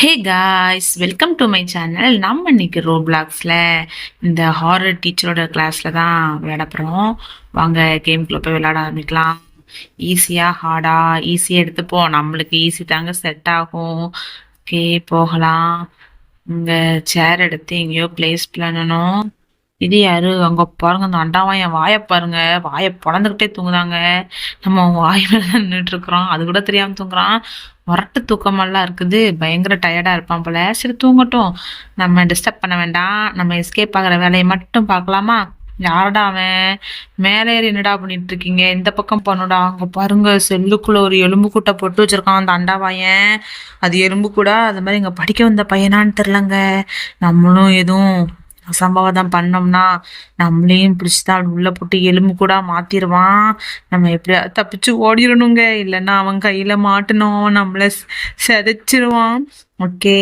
Hey guys, welcome to my channel. நம்ம இன்னைக்கு ரோப்ளாக்ஸில் இந்த ஹாரர் டீச்சரோட கிளாஸில் தான் விளையாட போகிறோம். வாங்க கேம்குள்ளே போய் விளையாட ஆரம்பிக்கலாம். ஈஸியாக ஹார்டா ஈஸியாக எடுத்துப்போம். நம்மளுக்கு ஈஸி தாங்க செட் ஆகும். ஓகே, போகலாம். இங்கே சேர் எடுத்து எங்கேயோ பிளேஸ் பண்ணணும். இது யாரு அங்க பாருங்க, அந்த அண்டாவான் வாயை பாருங்க, வாயை பொழந்துக்கிட்டே தூங்குதாங்க. நம்ம வாய் மேல நின்றுட்டு இருக்கிறோம், அது கூட தெரியாம தூங்குறான். வரட்டு தூக்கமெல்லாம் இருக்குது, பயங்கர டயர்டா இருப்பான் போல. சரி தூங்கட்டும், நம்ம டிஸ்டர்ப் பண்ண வேண்டாம். நம்ம எஸ்கேப் ஆகிற வேலையை மட்டும் பார்க்கலாமா? யாரடா அவன் மேலே ஏறி என்னடா பண்ணிட்டு இருக்கீங்க? இந்த பக்கம் பண்ணுடா. அங்க பாருங்க, செல்லுக்குள்ள ஒரு எலும்பு கூட்டை போட்டு வச்சிருக்கான் அந்த அண்டாவாயன். அது எலும்பு கூட அது மாதிரி இங்க படிக்க வந்த பையனான்னு தெரிலங்க. நம்மளும் எதுவும் அசம்பாவிதம் பண்ணோம்னா நம்மளையும் பிடிச்சிதான் அப்படி உள்ள போட்டு எலும்பு கூட மாத்திருவான். நம்ம எப்படியாவது தப்பிச்சு ஓடிடணுங்க, இல்லைன்னா அவன் கையில மாட்டணும், நம்மள செதைச்சிருவான். ஓகே,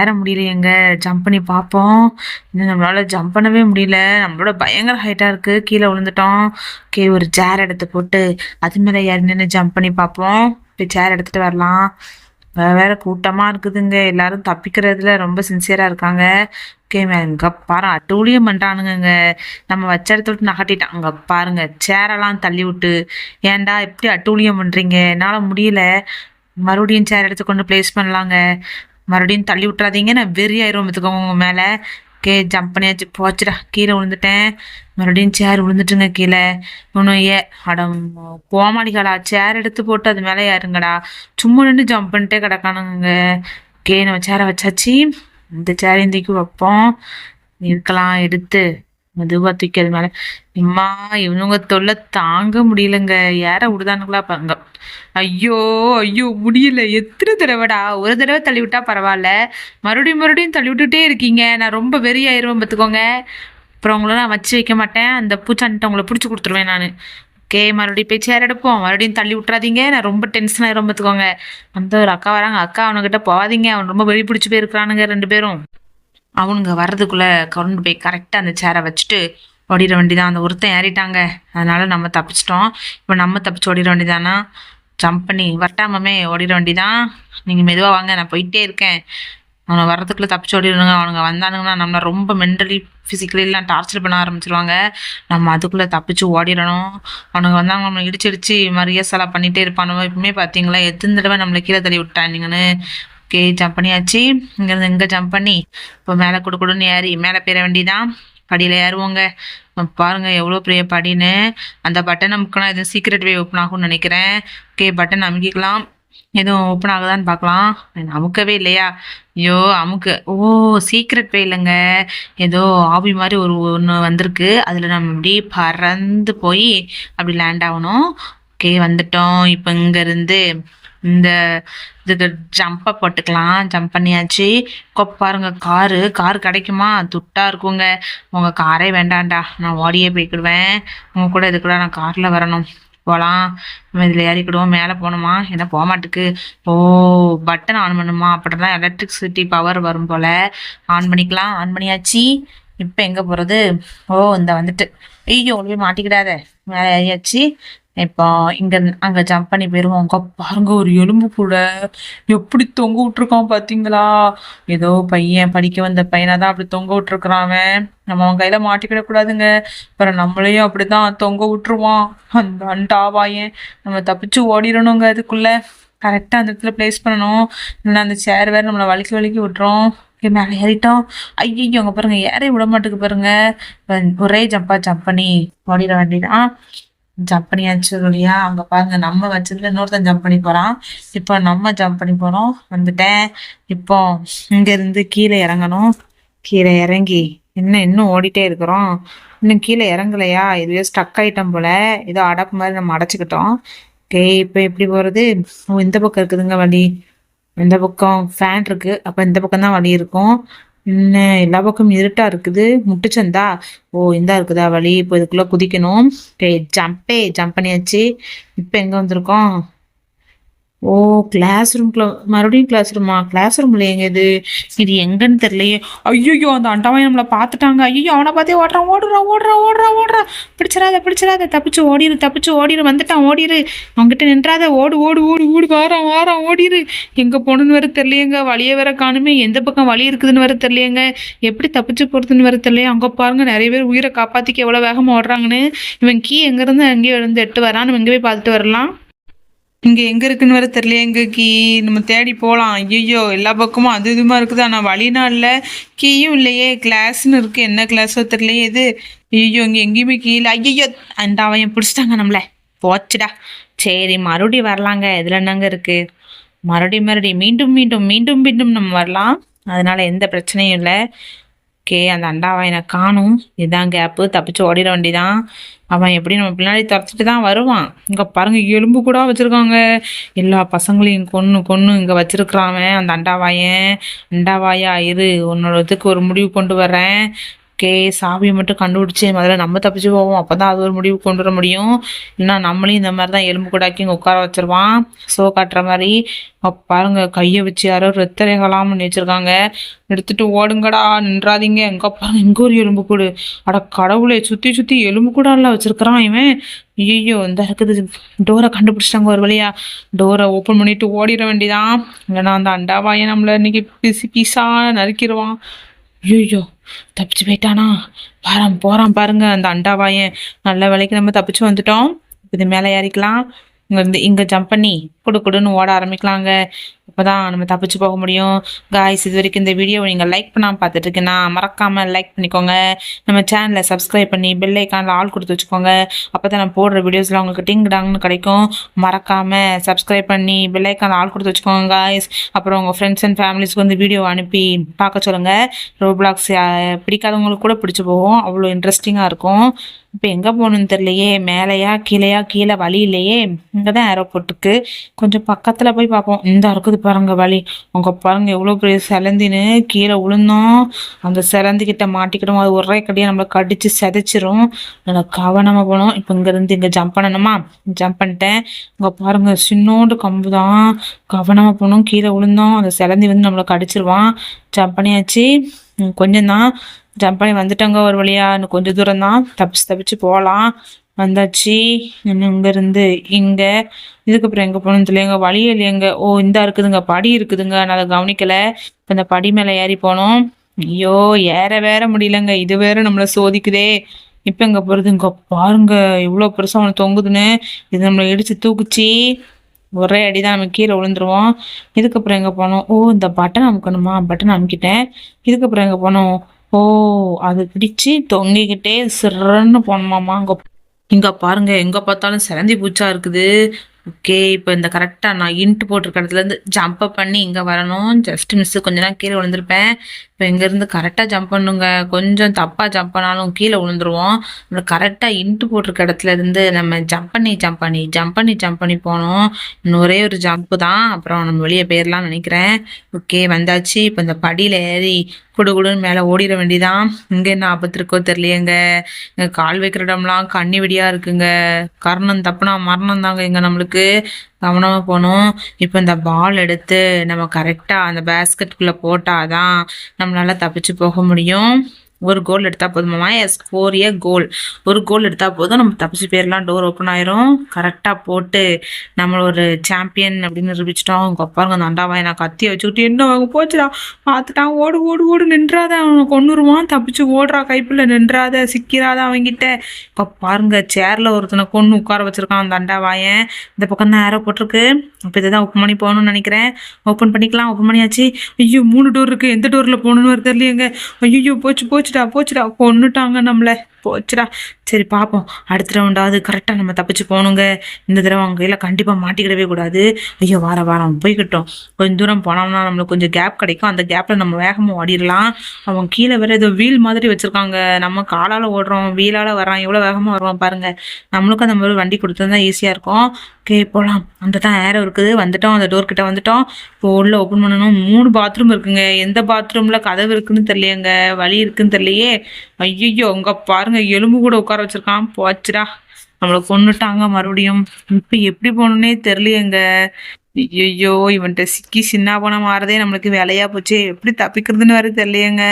ஏற முடியலையேங்க, ஜம்ப் பண்ணி பார்ப்போம். இன்னும் நம்மளால ஜம்ப் பண்ணவே முடியல, நம்மளோட பயங்கர ஹைட்டா இருக்கு, கீழே விழுந்துட்டோம். ஓகே, ஒரு சேர் எடுத்து போட்டு அது மேல ஏறி நின்று ஜம்ப் பண்ணி பார்ப்போம். இப்படி சேர் எடுத்துட்டு வரலாம். வேற கூட்டமா இருக்குதுங்க, எல்லாரும் தப்பிக்கிறதுல ரொம்ப சின்சியரா இருக்காங்க. ஓகே, இங்க பாரு, அட்டூழியம் பண்றானுங்க. நம்ம வச்ச இடத்த விட்டு நகட்டிட்டான். அங்க பாருங்க, சேரெல்லாம் தள்ளி விட்டு. ஏன்டா இப்படி அட்டூழியம் பண்றீங்க? என்னால முடியல. மறுபடியும் சேர் எடுத்து கொண்டு பிளேஸ் பண்ணலாங்க. மறுபடியும் தள்ளி விட்டுறாதீங்க, நான் வெறி ஆயிரும் பார்த்துக்கோங்க உங்க மேல. ஓகே, ஜம்ப் பண்ணியாச்சு. போச்சுடா, கீழே விழுந்துட்டேன். மறுபடியும் சேர் விழுந்துட்டுங்க கீழே. இன்னும் அடம் கோமாளிகளா, சேர் எடுத்து போட்டு அது மேலே ஏறுங்கடா. சும்மா நின்று ஜம்ப் பண்ணிட்டே கிடக்கானுங்க. ஓகே, நம்ம சேரை வச்சாச்சு. இந்த சேரையும் தூக்கி வைப்போம். இருக்கலாம், எடுத்து மெதுவா தூக்கி அது மேலே. இம்மா, இவனுங்க தொல்லை தாங்க முடியலங்க. ஏற விடுதானுங்களா பாங்க. ஐயோ ஐயோ, முடியல. எத்தனை தடவைடா? ஒரு தடவை தள்ளி விட்டா பரவாயில்ல, மறுபடியும் மறுபடியும் தள்ளி விட்டுட்டே இருக்கீங்க. நான் ரொம்ப வெறியாயிருவேன் பார்த்துக்கோங்க. அப்புறம் உங்களை நான் வச்சு வைக்க மாட்டேன், அந்த பூச்சான்ட்ட உங்களை பிடிச்சி கொடுத்துருவேன் நான். ஓகே, மறுபடியும் போய் சேர் எடுப்போம். மறுபடியும் தள்ளி விட்றாதீங்க, நான் ரொம்ப டென்ஷன் ஆயிரும் பார்த்துக்கோங்க. அந்த ஒரு அக்கா வராங்க. அக்கா, அவனுக்கிட்ட போகாதீங்க, அவன் ரொம்ப வெறி பிடிச்சி போயிருக்கிறானுங்க ரெண்டு பேரும். அவனுங்க வர்றதுக்குள்ள கொண்டு போய் கரெக்டாக அந்த சேரை வச்சுட்டு ஓடிட வேண்டிதான். அந்த ஒருத்தன் ஏறிட்டாங்க, அதனால நம்ம தப்பிச்சிட்டோம். இப்போ நம்ம தப்பிச்சு ஓடிட வேண்டியதானா? ஜம்ப் பண்ணி வரட்டாமே ஓடிட வேண்டிதான். நீங்கள் மெதுவாக வாங்க, நான் போயிட்டே இருக்கேன். அவனை வர்றதுக்குள்ளே தப்பிச்சு ஓடிடுங்க. அவனுங்க வந்தானுங்கன்னா நம்மளை ரொம்ப மென்டலி ஃபிசிக்கலிலாம் டார்ச்சர் பண்ண ஆரம்பிச்சிருவாங்க. நம்ம அதுக்குள்ளே தப்பிச்சு ஓடிடணும். அவனுங்க வந்தாங்க, நம்மளை இடிச்சு மரியாசலா பண்ணிகிட்டே இருப்பானுங்க. இப்பவுமே பார்த்தீங்களா, எத்தனை தடவை நம்மளை கீழே தள்ளி விட்டானுங்கன்னு. ஓகே, ஜம்ப் பண்ணியாச்சு. இங்கேருந்து இங்கே ஜம்ப் பண்ணி இப்போ மேலே கொடுன்னு ஏறி மேலே போயிட வேண்டிதான். படியில் ஏறுவோங்க. பாருங்க எவ்வளோ பெரிய படின்னு. அந்த பட்டன் அமுக்கினா எதுவும் சீக்ரெட் வே ஓப்பன் ஆகும்னு நினைக்கிறேன். ஓகே, பட்டன் அமுக்கிக்கலாம். எதுவும் ஓப்பன் ஆகுதான்னு பார்க்கலாம். அமுக்கவே இல்லையா? ஐயோ, அமுக்கு. ஓ, சீக்ரெட் வே இல்லைங்க, ஏதோ ஆவி மாதிரி ஒன்று வந்திருக்கு. அதில் நம்ம இப்படி பறந்து போய் அப்படி லேண்ட் ஆகணும். ஓகே, வந்துட்டோம். இப்போ இங்கேருந்து இந்த இதுக்கு ஜம்பை போட்டுக்கலாம். ஜம்ப் பண்ணியாச்சு. பாருங்க, காரு கிடைக்குமா? துட்டா இருக்குங்க. உங்க காரே வேண்டாம்டா, நான் ஓடியே போய்க்கிடுவேன். உங்க கூட இதுக்குள்ள நான் கார்ல வரணும். போகலாம். நம்ம இதில் ஏறிக்கிடுவோம். மேலே போகணுமா? என்ன போக மாட்டுக்கு. ஓ, பட்டன் ஆன் பண்ணுமா? அப்படின்னா எலக்ட்ரிசிட்டி பவர் வரும் போல். ஆன் பண்ணிக்கலாம். ஆன் பண்ணியாச்சு. இப்போ எங்கே போகிறது? ஓ, இந்த வந்துட்டு. ஐயோ, ஒழுவே மாட்டிக்கிடாத. மேலே ஏறியாச்சு. இப்போ இங்க அங்க ஜம்ப் பண்ணி போயிருவோம். அங்க பாருங்க, ஒரு எலும்பு கூட எப்படி தொங்க விட்டுருக்கான் பாத்தீங்களா? ஏதோ பையன், படிக்க வந்த பையனை தான் அப்படி தொங்க விட்டுருக்குறான் அவன். நம்ம அவன் கையில மாட்டிக்கிட கூடாதுங்க, அப்புறம் நம்மளையும் அப்படிதான் தொங்க விட்டுருவான் அந்த அண்டாவாயன். நம்ம தப்பிச்சு ஓடிடணுங்க. அதுக்குள்ள கரெக்டா அந்த இடத்துல பிளேஸ் பண்ணணும், இல்லைன்னா அந்த சேர் வேற நம்மளை வலிக்கி விட்டுரும். மேலே ஏறிட்டோம். ஐயோ, அங்க பாருங்க, ஏறே விட மாட்டுக்கு பாருங்க. ஒரே ஜம்ப் பண்ணி ஓடிட வேண்டியதான். ஜம்ப் பண்ணியாச்சு இல்லையா? அங்க பாருங்க, நம்ம வச்சதுல இன்னொருத்தன் ஜம்ப் பண்ணி போறான். இப்போ நம்ம ஜம்ப் பண்ணி போறோம். வந்துட்டேன். இப்போ இங்க இருந்து கீழே இறங்கணும். கீழே இறங்கி இன்னும் ஓடிட்டே இருக்கிறோம். இன்னும் கீழே இறங்கலையா? இதுவே ஸ்டக் ஆயிட்டோம் போல. ஏதோ அடப்பு மாதிரி நம்ம அடைச்சிக்கிட்டோம். ஓகே, இப்போ எப்படி போறது? ஓ, இந்த பக்கம் இருக்குதுங்க வழி. இந்த பக்கம் ஃபேன் இருக்கு, அப்ப இந்த பக்கம் தான் வழி இருக்கும். இன்னும் எல்லா பக்கம் இருட்டா இருக்குது. முட்டுச்சந்தா. ஓ, இந்தா இருக்குதா வழி. இப்போ இதுக்குள்ள குதிக்கணும். ஜம்ப் பண்ணியாச்சு. இப்போ எங்க வந்திருக்கோம்? ஓ! கிளாஸ் ரூம்குள்ள மறுபடியும் கிளாஸ் ரூமா? கிளாஸ் ரூம்ல எங்க இது? இது எங்கன்னு தெரியலையே! ஐய்யய்யோ! அந்த அண்டவாய் நம்மள பார்த்துட்டாங்க. ஐய்யய்யோ! அவன பார்த்தே ஓடுறான், ஓடுறான், ஓடுறான், ஓடுறான், ஓடுறான். பிடிச்சிராத, பிடிச்சிராத. தப்பிச்சு ஓடிரு, தப்பிச்சு ஓடிரு. வந்துட்டான், ஓடிரு. அவன்கிட்ட நின்றாத. ஓடு, ஓடு, ஓடு, ஓடு. வாரான், வாரான், ஓடிரு. எங்க போணும்னு வேற தெரியலையேங்க. வழிய வேற காணுமே. எந்த பக்கம் வழி இருக்குதுன்னு வேற தெரியலையேங்க. எப்படி தப்பிச்சு போறதுன்னு வேற தெரியலையே. அங்க பாருங்க நெறைய பேர் உயிர காப்பாத்திக்க எவ்வளோ வேகமா ஓடுறாங்கன்னு. இவன் எங்கேருந்து அங்கேயோ இருந்து எட்டு வரான். நம்ம இங்க போய் பார்த்துட்டு வரலாம். இங்க எங்க இருக்குன்னு வேற தெரியல. எங்க கீ நம்ம தேடி போலாம். ஐயோ எல்லா பக்கமும் அது இதுமா இருக்குது. ஆனா வழினா இல்ல, கீயும் இல்லையே. கிளாஸ்ன்னு இருக்கு, என்ன கிளாஸோ தெரியலையே இது. ஐயோ இங்க எங்கேயுமே கீழே. ஐயோ அந்த அவன் பிடிச்சிட்டாங்க நம்மள. போச்சுடா. சரி மறுபடியும் வரலாங்க. இதுல என்னங்க இருக்கு? மறுபடியும் மீண்டும் மீண்டும் மீண்டும் மீண்டும் நம்ம வரலாம். அதனால எந்த பிரச்சனையும் இல்லை. ஓகே அந்த அண்டாவாயனை காணும். இதுதான் கேப்பு. தப்பிச்சு ஓடிட வேண்டிதான். அவன் எப்படி நம்ம பின்னாடி துரத்துட்டு தான் வருவான். இங்க பாருங்க எலும்பு கூட வச்சிருக்காங்க. எல்லா பசங்களையும் கொன்னு கொன்னு இங்க வச்சிருக்கிறான் அந்த அண்டாவாயன். அண்டாவாயா இரு, உன்னோட இதுக்கு ஒரு முடிவு கொண்டு வர்றேன். ஓகே சாவியை மட்டும் கண்டுபிடிச்சி முதல்ல நம்ம தப்பிச்சு போவோம். அப்பதான் அது ஒரு முடிவு கொண்டு வர முடியும். இல்லைன்னா நம்மளையும் இந்த மாதிரி தான் எலும்பு கூடாக்கி இங்கே உட்கார வச்சிருவான். ஷோ காட்டுற மாதிரி. பாருங்க கையை வச்சு யாரோ ரத்தரைகளாம் பண்ணி வச்சிருக்காங்க. எடுத்துட்டு ஓடுங்கடா, நின்றாதீங்க. எங்க பாருங்க இங்க ஒரு எலும்பு கூடு. அட கடவுளை, சுத்தி சுத்தி எலும்பு கூட எல்லாம் வச்சிருக்கிறான் இவன். ஐயோ இந்த இருக்குது. டோரை கண்டுபிடிச்சிட்டாங்க ஒரு வழியா. டோரை ஓப்பன் பண்ணிட்டு ஓடிட வேண்டிதான். இல்லைன்னா அந்த அண்டாவாயை நம்மள இன்னைக்கு பிசி பீஸா நறுக்கிடுவான். ஐயோ தப்பிச்சு போயிட்டானா? போறான் பாருங்க அந்த அண்டாவாயன். நல்ல வேலைக்கு நம்ம தப்பிச்சு வந்துட்டோம். இது மேலே ஏறிக்கலாம். இங்க ஜம்ப் பண்ணி குடுன்னு ஓட ஆரம்பிக்கலாங்க. அப்பதான் நம்ம தப்பிச்சு போக முடியும். காய்ஸ் இது வரைக்கும் இந்த வீடியோவை நீங்கள் லைக் பண்ணாமல் பார்த்துட்டு இருக்கீங்கன்னா மறக்காமல் லைக் பண்ணிக்கோங்க. நம்ம சேனலை சப்ஸ்கிரைப் பண்ணி பெல் ஐக்கானில் ஆல் கொடுத்து வச்சுக்கோங்க. அப்போ தான் நான் போடுற வீடியோஸில் உங்களுக்கு டிங் டாங்னு கிடைக்கும். மறக்காமல் சப்ஸ்கிரைப் பண்ணி பெல் ஐக்கானில் ஆல் கொடுத்து வச்சுக்கோங்க காய்ஸ். அப்புறம் உங்கள் ஃப்ரெண்ட்ஸ் அண்ட் ஃபேமிலிஸ்க்கு வந்து வீடியோ அனுப்பி பார்க்க சொல்லுங்கள். ரோப்ளாக்ஸ் பிடிக்காதவங்களுக்கு கூட பிடிச்சி போகும். அவ்வளோ இன்ட்ரெஸ்டிங்காக இருக்கும். இப்போ எங்கே போகணுன்னு தெரியலையே. மேலேயா கீழேயா? கீழே வழி இல்லையே. இங்கே தான் ஏரோபோர்ட் இருக்கு. கொஞ்சம் பக்கத்தில் போய் பார்ப்போம். இந்த இருக்குது பாருங்க வழி. அங்கே பாருங்க எவ்வளோ பெரிய சிலந்தின்னு. கீழே விழுந்தோம் அந்த சிலந்திக்கிட்ட மாட்டிக்கிட்டோம். அது ஒரே கடியாக நம்மளை கடிச்சு செதைச்சிரும். நல்லா கவனமாக போனோம். இப்போ இங்கேருந்து இங்கே ஜம்ப் பண்ணணுமா? ஜம்ப் பண்ணிட்டேன். இங்கே பாருங்க சின்னோண்டு கம்பு தான். கவனமாக போனோம். கீழே விழுந்தோம். அந்த சிலந்தி வந்து நம்மளை கடிச்சிருவான். ஜம்ப் பண்ணியாச்சு. கொஞ்சம் தான் ஜம்ப் பண்ணி வந்துட்டோங்க ஒரு வழியா. இன்னும் கொஞ்சம் தூரம் தான். தப்பிச்சு போகலாம். வந்தாச்சு. இன்னும் இங்கேருந்து இங்கே இதுக்கப்புறம் எங்கே போகணும்னு தெரியல. வழியே இல்லையங்க. ஓ இந்த இருக்குதுங்க, படி இருக்குதுங்க. நான் அதை கவனிக்கலை. இப்போ இந்த படி மேலே ஏறி போனோம். ஐயோ ஏற வேற முடியலங்க. இது வேற நம்மளை சோதிக்குதே. இப்போ எங்கே போகிறது? இங்கே பாருங்க இவ்வளோ பெருசாக அவனை தொங்குதுன்னு. இது நம்மளை இடித்து தூக்குச்சு. ஒரே அடிதான் நம்ம கீழே விழுந்துருவோம். இதுக்கப்புறம் எங்கே போனோம்? ஓ இந்த பட்டன் அமுக்கணுமா? பட்டன் அமுக்கிட்டேன். இதுக்கப்புறம் எங்கே போனோம்? ஓ அது பிடிச்சி தொங்கிக்கிட்டே சிறன்னு போனோமாமா. இங்க பாருங்க எங்க பார்த்தாலும் சிலந்தி பூச்சா இருக்குது. ஓகே இப்போ இந்த கரெக்டாக நான் இன்ட்டு போட்டிருக்க இடத்துலேருந்து ஜம்ப் பண்ணி இங்கே வரணும். ஜஸ்ட் மிஸ்ஸு கொஞ்ச நேரம் கீழே விழுந்திருப்பேன். இப்போ இங்கேருந்து கரெக்டாக ஜம்ப் பண்ணுங்க. கொஞ்சம் தப்பாக ஜம்ப் பண்ணாலும் கீழே விழுந்துருவோம். நம்ம கரெக்டாக இன்ட்டு போட்டிருக்க இடத்துல இருந்து நம்ம ஜம்ப் பண்ணி போனோம். இன்னும் ஒரே ஒரு ஜம்ப்பு தான். அப்புறம் நம்ம வெளியே போயிடலாம்னு நினைக்கிறேன். ஓகே வந்தாச்சு. இப்போ இந்த படியில் ஏறி குடுன்னு மேலே ஓடிட வேண்டிதான். இங்கே என்ன ஆபத்து இருக்கோ தெரியலையேங்க. இங்கே கால் வைக்கிற இடம்லாம் கண்ணி வெடியாக இருக்குங்க. கர்ணம் தப்புனா மரணம் தாங்க இங்கே நம்மளுக்கு. கவனமாக போகணும். இப்போ இந்த பால் எடுத்து நம்ம கரெக்டாக அந்த பேஸ்கெட்டுக்குள்ளே போட்டாதான் நம்மளால தப்பிச்சு போக முடியும். ஒரு கோல் எடுத்தால் போதுமாமா? எஸ் 4 கோல். ஒரு கோல் எடுத்தால் போதும், நம்ம தப்பிச்சு போயிடலாம். டோர் ஓப்பன் ஆயிரும். கரெக்டாக போட்டு நம்மள ஒரு சாம்பியன் அப்படின்னு நிரூபிச்சிட்டோம். உங்க அப்பாங்க அந்த அண்டாவாய் நான் கத்தியை வச்சுக்கிட்டு என்ன வாங்க போச்சுடா பார்த்துட்டான். ஓடு ஓடு ஓடு, நின்றாத, அவனை கொன்னுருவான். தப்பிச்சு ஓடுறா, கைப்பில் நின்றாத, சிக்கிறாத அவங்கிட்ட. இப்போ பாருங்க சேரில் ஒருத்தனை கொன்று உட்கார வச்சிருக்கான் அந்த அண்டாவாயன். இந்த பக்கம் தான் ஏரோ போட்டிருக்கு. இப்போ இதை தான் ஓப்பன் பண்ணி போகணும்னு நினைக்கிறேன். ஓப்பன் பண்ணிக்கலாம். ஓப்பன் பண்ணியாச்சு. ஐயோ 3 டோர் இருக்குது. எந்த டோரில் போகணுன்னு தெரியலையேங்க. ஐயோ போச்சுடா கொன்னுட்டாங்க நம்மள. போச்சுடா. சரி பார்ப்போம். அடுத்த ரவுண்டாவது கரெக்டாக நம்ம தப்பிச்சு போகணுங்க. இந்த தடவை அவங்க கையில் கண்டிப்பாக மாட்டிக்கிடவே கூடாது. ஐயோ வாரம் போய்கிட்டோம். கொஞ்சம் தூரம் போனோம்னா நம்மளுக்கு கொஞ்சம் கேப் கிடைக்கும். அந்த கேப்பில் நம்ம வேகமாக ஓடிடலாம். அவங்க கீழே வேற ஏதோ வீல் மாதிரி வச்சுருக்காங்க. நம்ம காலால் ஓடுறோம், வீலால் வரான். எவ்வளோ வேகமாக வருவான் பாருங்க. நம்மளுக்கும் அந்த மாதிரி வண்டி கொடுத்தா ஈஸியாக இருக்கும். ஓகே போகலாம். அந்த தான் ஏரோ இருக்குது. வந்துட்டோம். அந்த டோர் கிட்ட வந்துட்டோம். இப்போ உள்ள ஓப்பன் பண்ணணும். 3 பாத்ரூம் இருக்குங்க. எந்த பாத்ரூமில் கதவு இருக்குன்னு தெரியலையேங்க, வழி இருக்குன்னு தெரியலையே. ஐயோ அங்கே பாருங்க எலும்பு கூட உட்கார வச்சிருக்கான். போச்சுடா, நம்மளை கொன்னுட்டாங்க மறுபடியும். இப்போ எப்படி போகணுன்னே தெரியலையேங்க. ஐயோ, இவன்ட்ட சிக்கி சின்னாபனம் ஆறதே நம்மளுக்கு வேலையா போச்சே! எப்படி தப்பிக்கிறதுன்னு வேற தெரியலையேங்க.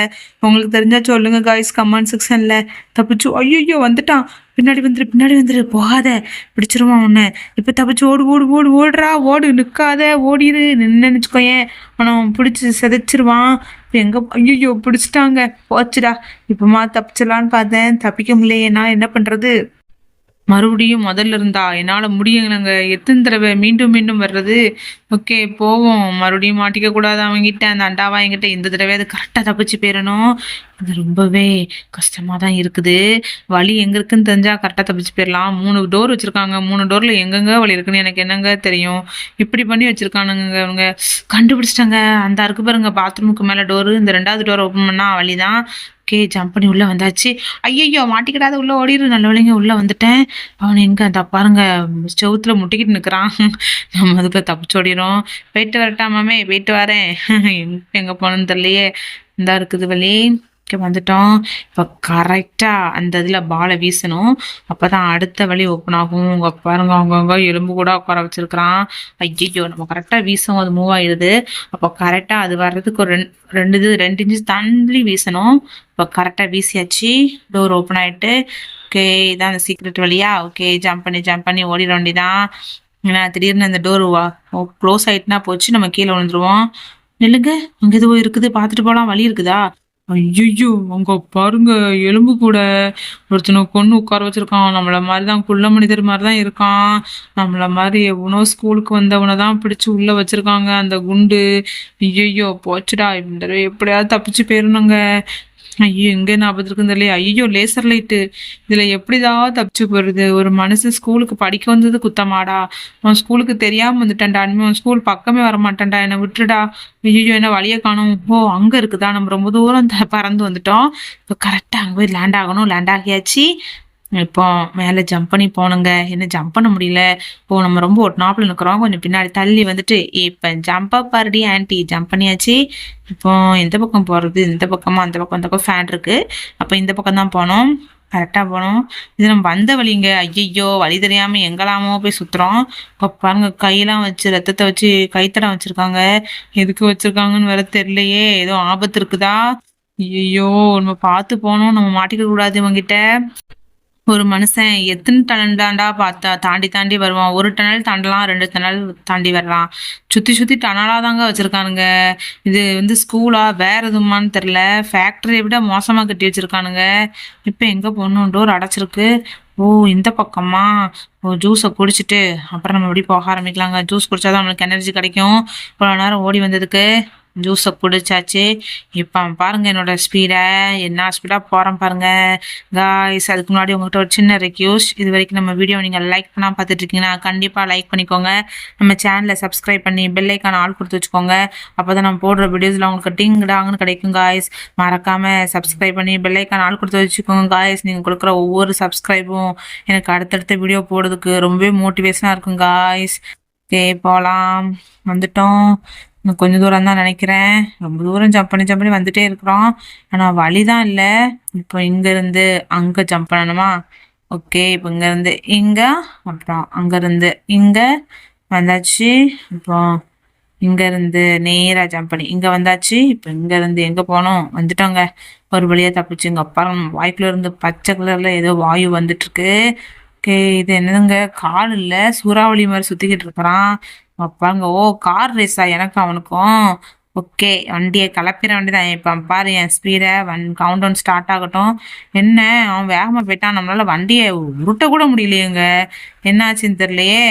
உங்களுக்கு தெரிஞ்சா சொல்லுங்க காய்ஸ் கமெண்ட் செக்ஷன்ல. தப்பிச்சு ஐயய்யோ! வந்துட்டான். பின்னாடி வந்துரு. போகாத. பிடிச்சிருவான் உன்ன. இப்ப தப்பிச்சு ஓடு, ஓடு, ஓடு, ஓடுறா! ஓடு நிக்காத. ஓடிரு. நின்னேன்னு வச்சுக்கோயேன், அவன பிடிச்சு சிதைச்சிருவான். இப்ப எங்க ஐயய்யோ! பிடிச்சுட்டாங்க. போச்சுடா. இப்பமா தப்பிச்சிடலான்னு பார்த்தேன். தப்பிக்க முடியலையே! என்னால என்ன பண்றது? மறுபடியும் முதல்ல இருந்தா என்னால முடியலங்க. எத்தன தடவ மீண்டும் மீண்டும் வர்றது? ஓகே போவோம். மறுபடியும் மாட்டிக்க கூடாது அவன்கிட்ட. அந்த அண்டாவா என்கிட்ட இந்த தடவையாவது கரெக்ட்டா தப்பிச்சு போயிறணும். இது ரொம்பவே கஷ்டமா தான் இருக்குது. வழி எங்க இருக்குன்னு தெரிஞ்சா கரெக்ட்டா தப்பிச்சு போயிரலாம். 3 டோர் வச்சிருக்காங்க. 3 டோர்ல எங்கெங்க வழி இருக்குன்னு எனக்கு என்னங்க தெரியும்? இப்படி பண்ணி வச்சிருக்கானுங்கங்க இவனுங்க. கண்டுபிடிச்சுட்டாங்க. அந்தா இருக்கு பாருங்க பாத்ரூமுக்கு மேல டோரு. இந்த 2வது டோர ஓப்பன் பண்ணா வழிதான். ஓகே ஜம்ப் பண்ணி உள்ள வந்தாச்சு. ஐயய்யோ! மாட்டிக்கிடாத உள்ள ஓடிரு. நல்ல வேளைங்க உள்ள வந்துட்டேன். அவன் எங்க அந்தா பாருங்க செவுத்துல முட்டிக்கிட்டு நிக்கிறான். நம்ம அதுக்குள்ள தப்பிச்சு ஓடிரும். போயிட்டு வரட்டா மாமே? போயிட்டு வரேன். எங்க போனோம்னு தெரியலையே. இந்தா இருக்குது வழி. ஓகே வந்துட்டோம். இப்ப கரெக்ட்டா அந்த இதுல பால வீசணும். அப்பதான் அடுத்த வழி ஓப்பன் ஆகும். இங்க பாருங்க அங்கங்க எலும்பு கூட உட்கார வச்சிருக்கிறான். ஐயய்யோ! நம்ம கரெக்ட்டா வீசவும் அது மூவ் ஆயிடுது. அப்ப கரெக்ட்டா அது வர்றதுக்கு ஒரு 2 இன்ச்சு தள்ளி வீசணும். இப்ப கரெக்ட்டா வீசியாச்சு. டோர் ஓப்பன் ஆயிட்டு. ஓகே இதான் அந்த சீக்ரெட் வழியா? ஓகே ஜம்ப் பண்ணி ஓடிட வேண்டியதான். ஏன்னா திடீர்னு அந்த டோர் க்ளோஸ் ஆயிட்டுனா போச்சு. நம்ம கீழே விழுந்துருவோம். நில்லுங்க. அங்க எதுவோ இருக்குது. பார்த்துட்டு போலாம். வழி இருக்குதா? ஐயய்யோ! அங்க பாருங்க எலும்பு கூட ஒருத்தன கொன்னு உட்கார வச்சிருக்கான். நம்மள மாரி தான் குள்ள மனிதர் மாரி தான் இருக்கான். நம்மள மாரி எவனோ ஸ்கூலுக்கு வந்தவன தான் பிடிச்சு உள்ள வச்சிருக்காங்க. அந்த குண்டு. ஐயய்யோ! போச்சுடா. இந்த தடவை எப்படியாவது தப்பிச்சு போயிரணுங்க. ஐயோ! எங்க என்ன ஆபத்து இருக்குன்னு தெரியலையே. ஐயய்யோ! Laser light. இதுல எப்படிதான் தப்பிச்சு போறது? ஒரு மனுஷன் ஸ்கூலுக்கு படிக்க வந்தது குத்தமாடா? அவன் ஸ்கூலுக்கு தெரியாம வந்துட்டான்டா. இனிமே அவன் ஸ்கூல் பக்கமே வரமாட்டான்டா. என்ன விட்டுடுடா. ஐயய்யோ! என்ன வழிய காணோம். ஓ! அங்க இருக்குதா? நம்ம ரொம்ப தூரம் பறந்து வந்துட்டோம். இப்ப கரெக்ட்டா அங்க போய் லேண்ட் ஆகணும். லேண்ட் ஆகியாச்சு. இப்போ மேல ஜம்ப் பண்ணி போணுங்க. என்ன ஜம்ப் பண்ண முடியல. இப்போ நம்ம ரொம்ப ஒட்டுனாப்புல நிக்கிறோம். கொஞ்சம் பின்னாடி தள்ளி வந்துட்டு, இப்ப ஜம்ப் அப் பாருடி ஆன்ட்டி. ஜம்ப் பண்ணியாச்சு. இப்போ எந்த பக்கம் போறது? இந்த பக்கமா? அந்த பக்கம் இந்த பக்கம் ஃபேன் இருக்கு. அப்ப இந்த பக்கம் தான் போனோம். கரெக்டா போனோம். இது நம்ம வந்த வழிங்க. ஐயய்யோ! வழி தெரியாம எங்கெல்லாமோ போய் சுத்துறோம். இப்ப பாருங்க கையெல்லாம் வச்சு ரத்தத்த வச்சு கைத்தடம் வச்சிருக்காங்க. எதுக்கு வச்சிருக்காங்கன்னு வேற தெரியலையே. ஏதோ ஆபத்து இருக்குதா? ஐயய்யோ! நம்ம பார்த்து போனோம். நம்ம மாட்டிக்க கூடாது இவங்கிட்ட. ஒரு மனுஷன் எத்தனை டனல் தாண்டா பார்த்தா தாண்டி தாண்டி வருவான். ஒரு டனல் தாண்டலாம், 2 டனல் தாண்டி வரலாம். சுத்தி சுத்தி டனலா தாங்க வச்சிருக்கானுங்க. இது வந்து ஸ்கூலா வேற எதுவுமான்னு தெரியல. ஃபேக்டரியை விட மோசமா கட்டி வச்சிருக்கானுங்க. இப்ப எங்க போகணும்? டோர் அடைச்சிருக்கு. ஓ! இந்த பக்கமா? ஓ! ஜூஸை குடிச்சிட்டு அப்புறம் நம்ம எப்படி போக ஆரம்பிக்கலாங்க. ஜூஸ் குடிச்சாதான் நம்மளுக்கு எனர்ஜி கிடைக்கும். இவ்வளோ நேரம் ஓடி வந்ததுக்கு. ஜூஸை குடிச்சாச்சு. இப்போ பாருங்க என்னோட ஸ்பீடை. என்ன ஸ்பீடா போறேன் பாருங்க காய்ஸ். அதுக்கு முன்னாடி உங்ககிட்ட ஒரு சின்ன ரெக்யூஸ்ட். இது வரைக்கும் நம்ம வீடியோ நீங்கள் லைக் பண்ணால் பார்த்துட்டு இருக்கீங்கன்னா கண்டிப்பாக லைக் பண்ணிக்கோங்க. நம்ம சேனலை சப்ஸ்கிரைப் பண்ணி பெல் ஐக்கான ஆள் கொடுத்து வச்சுக்கோங்க. அப்போ தான் நம்ம போடுற வீடியோஸில் உங்களுக்கு டிங் டாங்னு கிடைக்கும் காய்ஸ். மறக்காமல் சப்ஸ்கிரைப் பண்ணி பெல் ஐக்கான ஆள் கொடுத்து வச்சுக்கோங்க காய்ஸ். நீங்கள் கொடுக்குற ஒவ்வொரு சப்ஸ்கிரைபும் எனக்கு அடுத்தடுத்த வீடியோ போடுறதுக்கு ரொம்பவே மோட்டிவேஷனாக இருக்கும் காய்ஸ். ஓகே போகலாம். வந்துட்டோம். இன்னும் கொஞ்சம் தூரம் தான் நினைக்கிறேன். ரொம்ப தூரம் ஜம்ப் பண்ணி வந்துட்டே இருக்கிறோம். ஆனால் வழிதான் இல்லை. இப்போ இங்கேருந்து அங்கே ஜம்ப் பண்ணணுமா? ஓகே இப்போ இங்கேருந்து இங்கே, அப்புறம் அங்கேருந்து இங்கே வந்தாச்சு. இப்போ இங்கேருந்து நேராக ஜம்ப் பண்ணி இங்கே வந்தாச்சு. இப்போ இங்கேருந்து எங்கே போனோம்? வந்துட்டோங்க. ஒரு வழியாக தப்பிச்சுங்க. அப்புறம் வாய்க்குள்ள இருந்து பச்சை கலரில் ஏதோ வாயு வந்துட்டுருக்கு. ஓகே இது என்னதுங்க? கால் இல்லை, சூறாவளி மாதிரி சுற்றிக்கிட்டு இருக்கிறான். அப்பாங்க. ஓ! கார் ரேஸா எனக்கும் அவனுக்கும்? ஓகே வண்டியை கிளப்பிட வேண்டியதான். இப்போ பாரு என் ஸ்பீடை கவுண்ட் டவுன் ஸ்டார்ட் ஆகட்டும். என்ன அவன் வேகமாக போயிட்டான். நம்மளால வண்டியை உருட்ட கூட முடியலையேங்க. என்ன ஆச்சுன்னு தெரியலையே.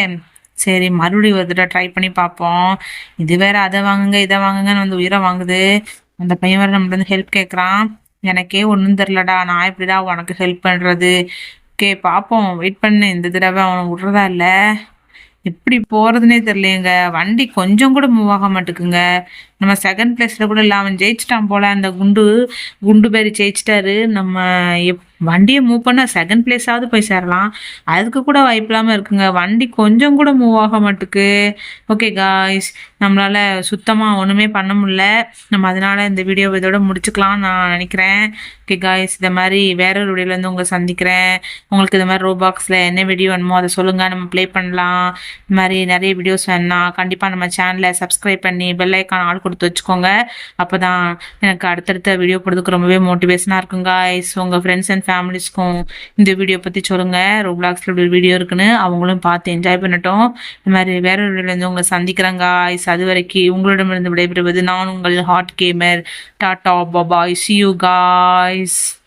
சரி மறுபடியும் ஒரு தடவை ட்ரை பண்ணி பார்ப்போம். இது வேற அதை வாங்குங்க இதை வாங்குங்கன்னு வந்து உயிரை வாங்குது. அந்த பையன் வேற நம்மள வந்து ஹெல்ப் கேட்குறான். எனக்கே ஒன்றும் தெரிலடா. நான் எப்படிடா உனக்கு ஹெல்ப் பண்ணுறது? ஓகே பார்ப்போம். வெயிட் பண்ணு. இந்த தடவை அவனை விட்றதா இல்லை. எப்படி போறதுனே தெரியலையேங்க. வண்டி கொஞ்சம் கூட மூவ் ஆக மாட்டேங்குங்க. நம்ம செகண்ட் பிளேஸ்ல கூட இல்லை. அவன் ஜெயிச்சிட்டான் போல. அந்த குண்டு பேரி ஜெயிச்சிட்டாரு. நம்ம வண்டியை மூவ் பண்ண செகண்ட் பிளேஸாவது போய் சேரலாம். அதுக்கு கூட வாய்ப்பு இல்லாமல் இருக்குங்க. வண்டி கொஞ்சம் கூட மூவ் ஆக மாட்டுக்கு. ஓகே காய்ஸ் நம்மளால சுத்தமா ஒண்ணுமே பண்ண முடியல. நம்ம அதனால இந்த வீடியோவ இதோட முடிச்சுக்கலாம்னு நான் நினைக்கிறேன். ஓகே காய்ஸ், இந்த மாதிரி வேற ஒரு வீடியோல இருந்து உங்களை சந்திக்கிறேன். உங்களுக்கு இந்த மாதிரி ரோபாக்ஸ்ல என்ன வீடியோ வேணுமோ அதை சொல்லுங்க, நம்ம ப்ளே பண்ணலாம். இந்த மாதிரி நிறைய வீடியோஸ் வேணும்னா கண்டிப்பா நம்ம சேனலை சப்ஸ்கிரைப் பண்ணி பெல் ஐக்கான் ஆல் கொடுத்து வச்சுக்கோங்க. அப்பதான் எனக்கு அடுத்தடுத்த வீடியோ போடுறதுக்கு ரொம்பவே மோட்டிவேஷனா இருக்கும் காய்ஸ். உங்க ஃப்ரெண்ட்ஸ் அண்ட் ஃபேமிலிஸ்க்கும் இந்த வீடியோ பத்தி சொல்லுங்க. ரோப்ளாக்ஸ்ல இப்படி ஒரு வீடியோ இருக்குன்னு அவங்களும் பார்த்து என்ஜாய் பண்ணட்டும். இந்த மாதிரி வேற ஒரு வீடியோல இருந்து உங்களை சந்திக்கிறேன் காய்ஸ். அது வரைக்கும் உங்களிடமிருந்து விடைபெறுவது நான் உங்கள் hot gamer. Tata bye bye, see you guys.